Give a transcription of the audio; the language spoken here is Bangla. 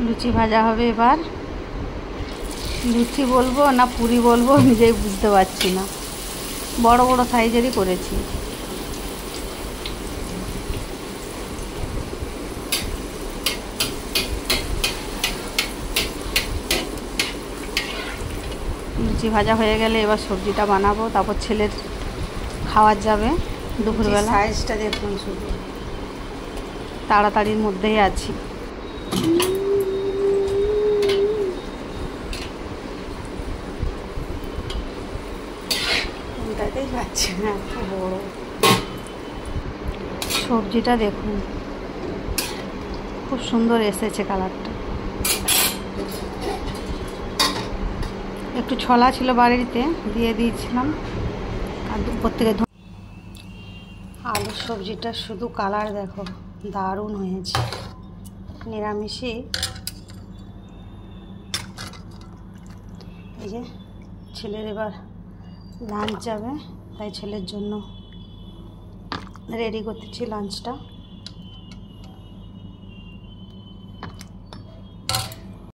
লুচি ভাজা হবে এবার। লুচি বলবো না পুরি বলবো নিজেই বুঝতে পারছি না, বড় বড় সাইজেরই করেছি। লুচি ভাজা হয়ে গেলে এবার সবজিটা বানাবো, তারপর ছেলের খাওয়ার যাবে দুপুরবেলা। সাইজটা দেখুন, শুধু তাড়াতাড়ির মধ্যেই আছি। কোনটাতেই পাচ্ছি না, এত বড়। সবজিটা দেখুন খুব সুন্দর এসেছে কালারটা। একটু ছলা ছিল বাড়িতে, দিয়ে দিয়েছিলাম। আর উপর থেকে আলুর সবজিটা শুধু কালার দেখো, দারুণ হয়েছে। নিরামিষে এই যে ছেলের এবার লাঞ্চ যাবে, তাই ছেলের জন্য রেডি করতেছি লাঞ্চটা।